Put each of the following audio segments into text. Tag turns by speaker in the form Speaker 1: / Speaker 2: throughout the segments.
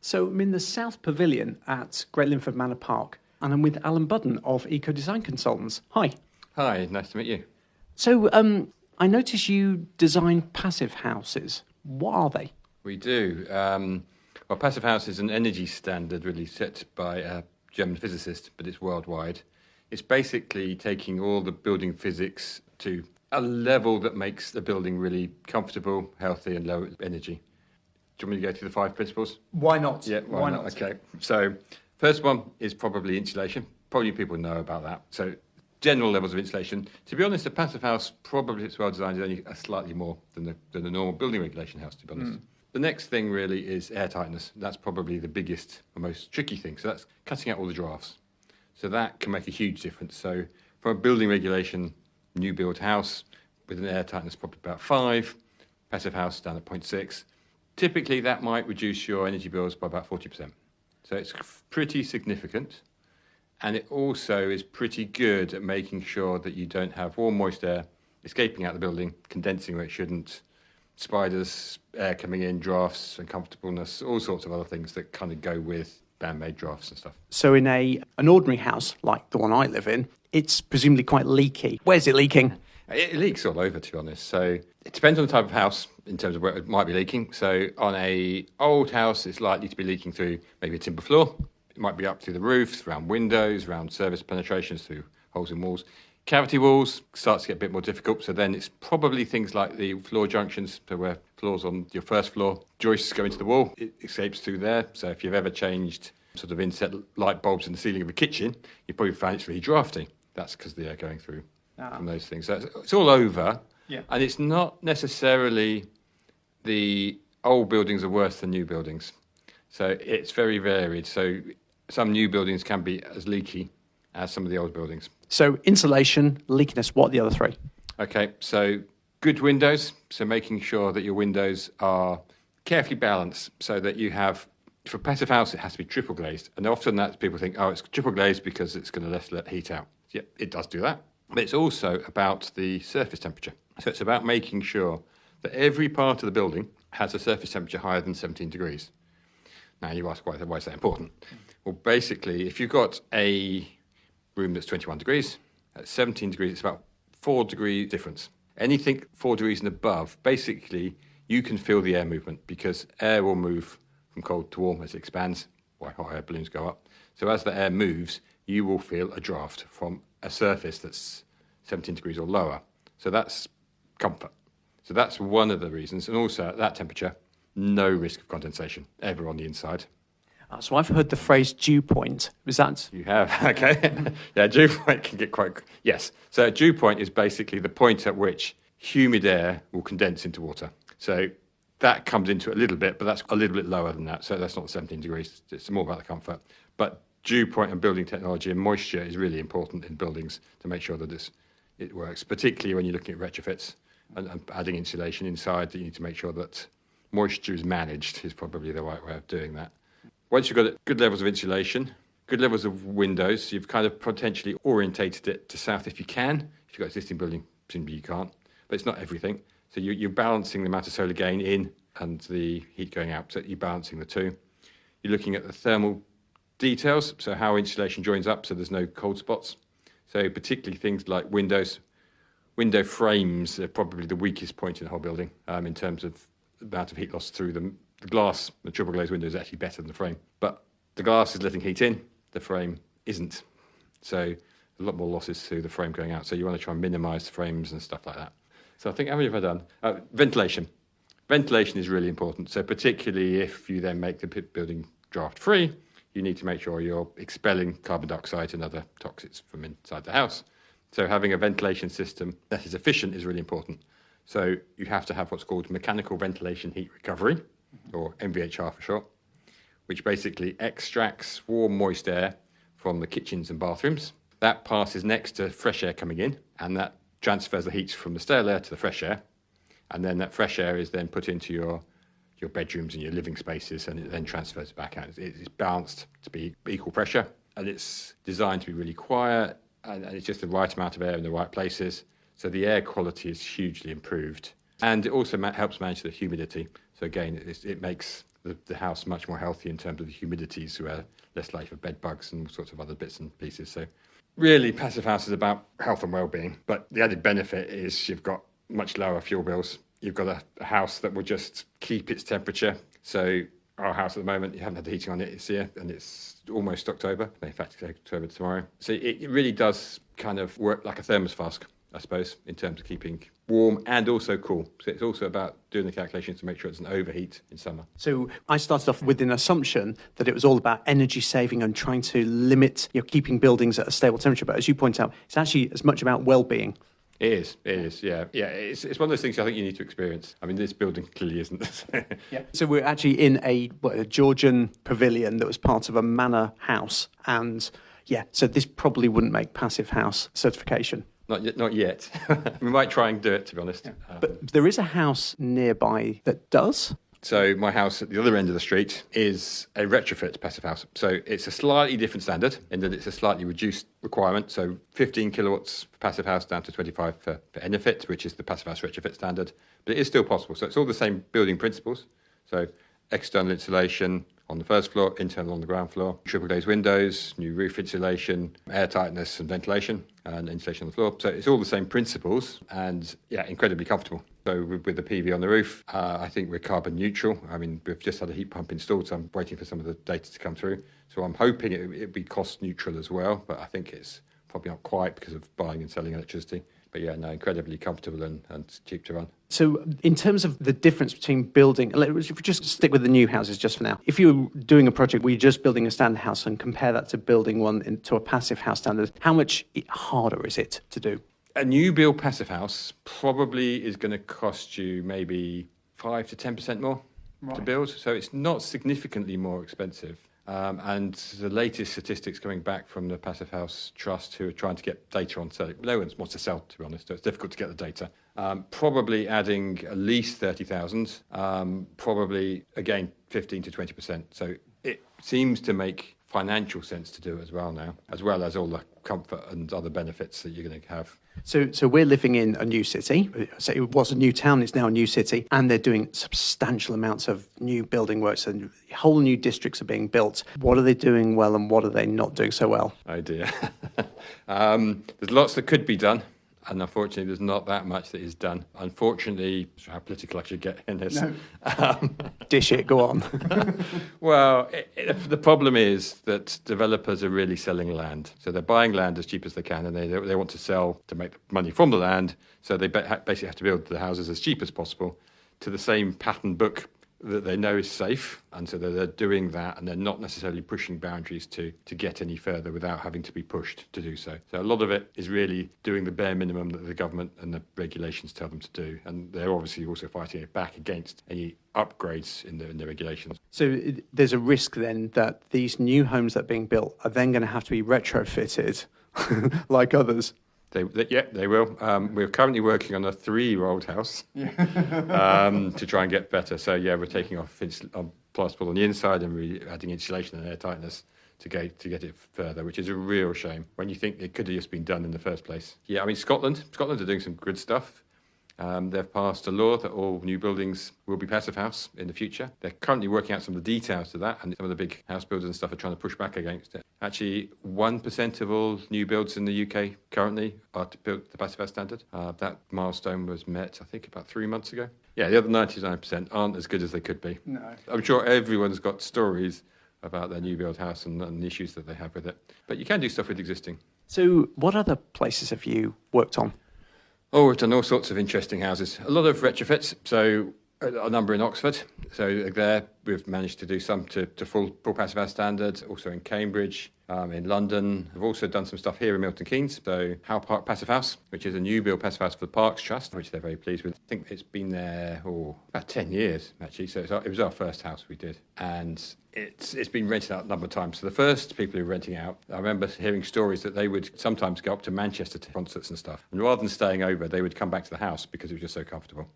Speaker 1: So I'm in the South Pavilion at Great Linford Manor Park, and I'm with Alan Budden of Eco Design Consultants. Hi.
Speaker 2: Hi, nice to meet you.
Speaker 1: So I notice you design passive houses. What are they?
Speaker 2: We do. Well, Passivhaus is an energy standard really set by a German physicist, but it's worldwide. It's basically taking all the building physics to a level that makes the building really comfortable, healthy, and low energy. Do you want me to go through the 5 principles?
Speaker 1: Why not?
Speaker 2: Yeah, why not? Okay. So, first one is probably insulation. Probably people know about that. So, general levels of insulation. To be honest, a passive house, probably it's well designed, is only slightly more than the normal building regulation house, to be honest. The next thing really is air tightness. That's probably the biggest or most tricky thing. So that's cutting out all the drafts. So that can make a huge difference. So from a building regulation new build house with an air tightness probably about 5, passive house down at 0.6, typically that might reduce your energy bills by about 40%. So it's pretty significant. And it also is pretty good at making sure that you don't have warm, moist air escaping out the building, condensing where it shouldn't, spiders, air coming in, drafts, uncomfortableness, all sorts of other things that kind of go with man-made drafts and stuff.
Speaker 1: So in an ordinary house, like the one I live in, it's presumably quite leaky. Where's it leaking?
Speaker 2: It leaks all over, to be honest. So it depends on the type of house in terms of where it might be leaking. So on a old house, it's likely to be leaking through maybe a timber floor. It might be up through the roofs, around windows, around surface penetrations through holes in walls. Cavity walls starts to get a bit more difficult, so then it's probably things like the floor junctions, so where floors on your first floor, joists go into the wall, it escapes through there. So if you've ever changed sort of inset light bulbs in the ceiling of a kitchen, you probably find it's really drafty. That's because the air going through from those things. So it's all over, and it's not necessarily the old buildings are worse than new buildings. So it's very varied. So some new buildings can be as leaky as some of the old buildings.
Speaker 1: So insulation, leakiness, what are the other 3?
Speaker 2: Okay, so good windows. So making sure that your windows are carefully balanced so that you have, for a passive house, it has to be triple glazed. And often that people think, oh, it's triple glazed because it's going to let heat out. Yeah, it does do that. But it's also about the surface temperature. So it's about making sure that every part of the building has a surface temperature higher than 17 degrees. Now you ask, why is that important? Well, basically, if you've got a room that's 21 degrees, at 17 degrees, it's about 4 degree difference. Anything 4 degrees and above, basically, you can feel the air movement because air will move from cold to warm as it expands, why hot air balloons go up. So as the air moves, you will feel a draft from a surface that's 17 degrees or lower. So that's comfort. So that's one of the reasons. And also at that temperature, no risk of condensation ever on the inside.
Speaker 1: So I've heard the phrase dew point. Was that?
Speaker 2: You have, okay. Yeah, dew point can get quite... Yes. So a dew point is basically the point at which humid air will condense into water. So that comes into it a little bit, but that's a little bit lower than that. So that's not 17 degrees. It's more about the comfort. But dew point and building technology and moisture is really important in buildings to make sure that it works, particularly when you're looking at retrofits and adding insulation inside. You need to make sure that moisture is managed is probably the right way of doing that. Once you've got good levels of insulation, good levels of windows, you've kind of potentially orientated it to south if you can. If you've got existing building, presumably you can't, but it's not everything. So you're balancing the amount of solar gain in and the heat going out. So you're balancing the two. You're looking at the thermal details, so how insulation joins up so there's no cold spots. So particularly things like windows. Window frames are probably the weakest point in the whole building in terms of the amount of heat loss through them. The glass, the triple glazed window is actually better than the frame. But the glass is letting heat in, the frame isn't. So a lot more losses through the frame going out. So you want to try and minimise the frames and stuff like that. So I think, how many have I done? Ventilation. Ventilation is really important. So particularly if you then make the building draft free, you need to make sure you're expelling carbon dioxide and other toxins from inside the house. So having a ventilation system that is efficient is really important. So you have to have what's called mechanical ventilation heat recovery, or MVHR for short, which basically extracts warm, moist air from the kitchens and bathrooms. That passes next to fresh air coming in, and that transfers the heat from the stale air to the fresh air. And then that fresh air is then put into your bedrooms and your living spaces, and it then transfers back out. It's balanced to be equal pressure, and it's designed to be really quiet, and it's just the right amount of air in the right places. So the air quality is hugely improved. And it also helps manage the humidity. So again, it makes the house much more healthy in terms of the humidities, so less likely for bed bugs and all sorts of other bits and pieces. So really, Passive House is about health and well-being, but the added benefit is you've got much lower fuel bills. You've got a house that will just keep its temperature. So our house at the moment, you haven't had the heating on it this year, and it's almost October. In fact, it's October tomorrow. So it really does kind of work like a thermos flask, I suppose, in terms of keeping warm and also cool. So it's also about doing the calculations to make sure it doesn't overheat in summer.
Speaker 1: So I started off with an assumption that it was all about energy saving and trying to limit, keeping buildings at a stable temperature. But as you point out, it's actually as much about well-being.
Speaker 2: It is, yeah. It's one of those things I think you need to experience. I mean, this building clearly isn't.
Speaker 1: Yeah. So we're actually in a Georgian pavilion that was part of a manor house. And so this probably wouldn't make Passive House certification.
Speaker 2: Not yet. We might try and do it, to be honest.
Speaker 1: But there is a house nearby that does.
Speaker 2: So my house at the other end of the street is a retrofit Passive House. So it's a slightly different standard in that it's a slightly reduced requirement. So 15 kilowatts for Passive House down to 25 for Enerfit, which is the Passive House retrofit standard. But it is still possible. So it's all the same building principles. So external insulation on the first floor, internal on the ground floor, triple glazed windows, new roof insulation, air tightness and ventilation, and insulation on the floor. So it's all the same principles and, incredibly comfortable. So with the PV on the roof, I think we're carbon neutral. I mean, we've just had a heat pump installed, so I'm waiting for some of the data to come through. So I'm hoping it'll be cost neutral as well, but I think it's probably not quite because of buying and selling electricity. But incredibly comfortable and cheap to run.
Speaker 1: So in terms of the difference between building, if we just stick with the new houses just for now, if you're doing a project where you're just building a standard house and compare that to building one into a Passive House standard, how much harder is it to do?
Speaker 2: A new build Passive House probably is going to cost you maybe 5 to 10% more to build. So it's not significantly more expensive. And the latest statistics coming back from the Passive House Trust, who are trying to get data on selling. No one wants to sell, to be honest, so it's difficult to get the data. Probably adding at least 30,000, probably, again, 15 to 20%. So it seems to make financial sense to do it as well now, as well as all the comfort and other benefits that you're going to have.
Speaker 1: So we're living in a new city. So it was a new town, it's now a new city, and they're doing substantial amounts of new building works and whole new districts are being built. What are they doing well and what are they not doing so well?
Speaker 2: Oh dear. There's lots that could be done. And unfortunately, there's not that much that is done. Unfortunately, how political I should get in this.
Speaker 1: No. Dish it, go on.
Speaker 2: Well, the problem is that developers are really selling land. So they're buying land as cheap as they can, and they want to sell to make money from the land. So they basically have to build the houses as cheap as possible to the same pattern book that they know is safe, and so they're doing that, and they're not necessarily pushing boundaries to get any further without having to be pushed to do so. So a lot of it is really doing the bare minimum that the government and the regulations tell them to do, and they're obviously also fighting it back against any upgrades in the regulations.
Speaker 1: So there's a risk then that these new homes that are being built are then going to have to be retrofitted like others.
Speaker 2: They will. We're currently working on a 3-year-old house to try and get better. So, we're taking off plasterboard on the inside and adding insulation and air tightness to get it further, which is a real shame when you think it could have just been done in the first place. Yeah, I mean, Scotland are doing some good stuff. They've passed a law that all new buildings will be Passive House in the future. They're currently working out some of the details to that, and some of the big house builders and stuff are trying to push back against it. Actually, 1% of all new builds in the UK currently are to build the Passive House standard. That milestone was met, I think, about 3 months ago. Yeah, the other 99% aren't as good as they could be.
Speaker 1: No.
Speaker 2: I'm sure everyone's got stories about their new build house and the issues that they have with it. But you can do stuff with existing.
Speaker 1: So what other places have you worked on?
Speaker 2: Oh, we've done all sorts of interesting houses. A lot of retrofits, so a number in Oxford. So there we've managed to do some to full Passive House standard, also in Cambridge, in London. We've also done some stuff here in Milton Keynes. So Howe Park Passive House, which is a new build Passive House for the Parks Trust, which they're very pleased with. I think it's been there about 10 years, actually. So it was our first house we did. And it's been rented out a number of times. So the first people who were renting out, I remember hearing stories that they would sometimes go up to Manchester to concerts and stuff. And rather than staying over, they would come back to the house because it was just so comfortable.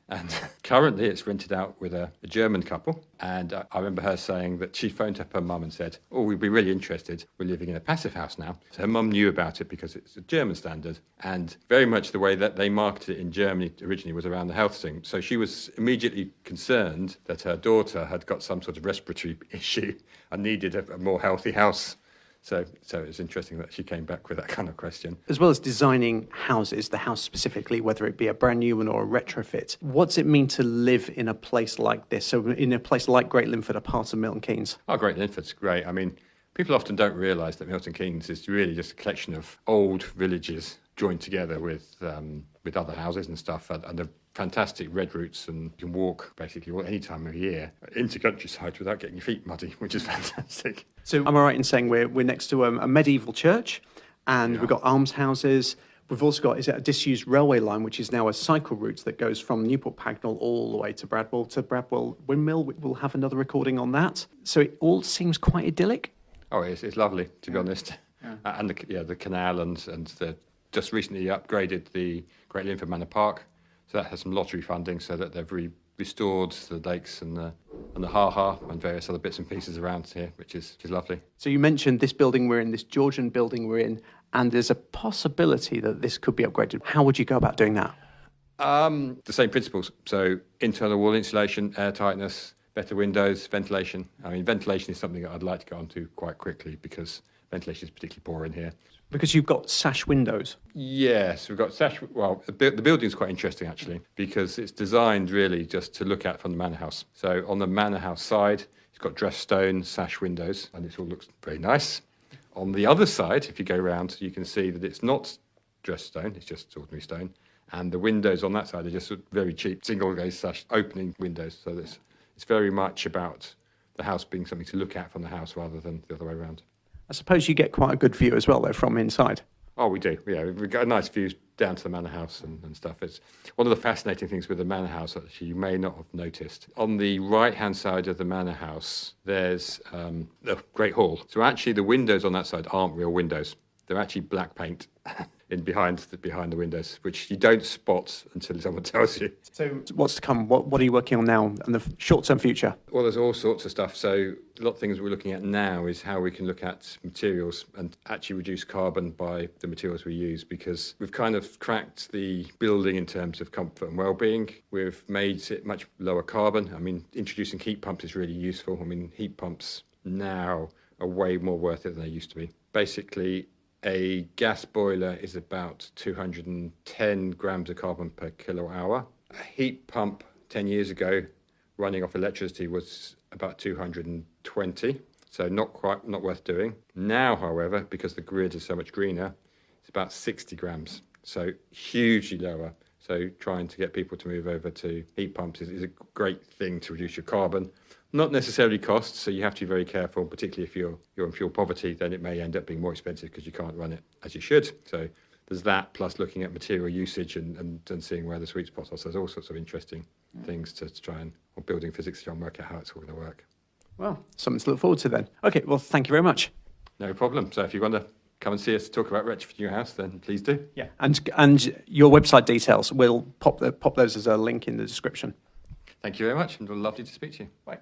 Speaker 2: And currently it's rented out with a German couple. And I remember her saying that she phoned up her mum and said, oh, we'd be really interested. We're living in a passive house now. So her mum knew about it because it's a German standard. And very much the way that they marketed it in Germany originally was around the health thing. So she was immediately concerned that her daughter had got some sort of respiratory issue and needed a more healthy house. So it's interesting that she came back with that kind of question.
Speaker 1: As well as designing houses, the house specifically, whether it be a brand new one or a retrofit, what's it mean to live in a place like this? So in a place like Great Linford, a part of Milton Keynes?
Speaker 2: Oh, Great Linford's great. I mean, people often don't realise that Milton Keynes is really just a collection of old villages joined together with other houses and stuff, and the fantastic red routes, and you can walk basically any time of year into countryside without getting your feet muddy, which is fantastic.
Speaker 1: So am I right in saying we're next to a medieval church, and we've got almshouses? We've also got, is it a disused railway line, which is now a cycle route that goes from Newport Pagnell all the way to Bradwell Windmill. We'll have another recording on that. So it all seems quite idyllic.
Speaker 2: Oh, it's lovely, to be honest. Yeah. And the canal and the just recently upgraded the Great Linford Manor Park. So that has some lottery funding, so that they've restored the lakes and the ha-ha and various other bits and pieces around here, which is lovely.
Speaker 1: So you mentioned this building we're in, this Georgian building we're in, and there's a possibility that this could be upgraded. How would you go about doing that?
Speaker 2: The same principles. So internal wall insulation, air tightness, better windows, ventilation. I mean, ventilation is something that I'd like to go on to quite quickly because ventilation is particularly poor in here.
Speaker 1: Because you've got sash windows.
Speaker 2: Yes, we've got sash. Well, the building's quite interesting actually because it's designed really just to look at from the manor house. So on the manor house side, it's got dressed stone sash windows, and it all looks very nice. On the other side, if you go round, you can see that it's not dressed stone; it's just ordinary stone, and the windows on that side are just very cheap single glazed sash opening windows. So it's very much about the house being something to look at from the house rather than the other way around.
Speaker 1: I suppose you get quite a good view as well, though, from inside.
Speaker 2: Oh, we do. Yeah, we've got nice views down to the manor house and stuff. It's one of the fascinating things with the manor house, actually, you may not have noticed. On the right-hand side of the manor house, there's the Great Hall. So actually, the windows on that side aren't real windows. They're actually black paint behind the windows, which you don't spot until someone tells you.
Speaker 1: So what's to come? What are you working on now in the short-term future?
Speaker 2: Well, there's all sorts of stuff. So a lot of things we're looking at now is how we can look at materials and actually reduce carbon by the materials we use, because we've kind of cracked the building in terms of comfort and well-being. We've made it much lower carbon. I mean, introducing heat pumps is really useful. I mean, heat pumps now are way more worth it than they used to be. Basically, a gas boiler is about 210 grams of carbon per kilowatt hour. A heat pump 10 years ago running off electricity was about 220, so not worth doing. Now, however, because the grid is so much greener, it's about 60 grams, so hugely lower. So trying to get people to move over to heat pumps is a great thing to reduce your carbon. Not necessarily costs, so you have to be very careful, particularly if you're in fuel poverty, then it may end up being more expensive because you can't run it as you should. So there's that, plus looking at material usage and seeing where the sweet spots are. So there's all sorts of interesting things to try and, or building physics to try and work out how it's all going to work.
Speaker 1: Well, something to look forward to then. Okay, well, thank you very much.
Speaker 2: No problem. So if you want to come and see us talk about retrofitting your house, then please do.
Speaker 1: Yeah, and your website details, we'll pop those as a link in the description.
Speaker 2: Thank you very much, and lovely to speak to you.
Speaker 1: Bye.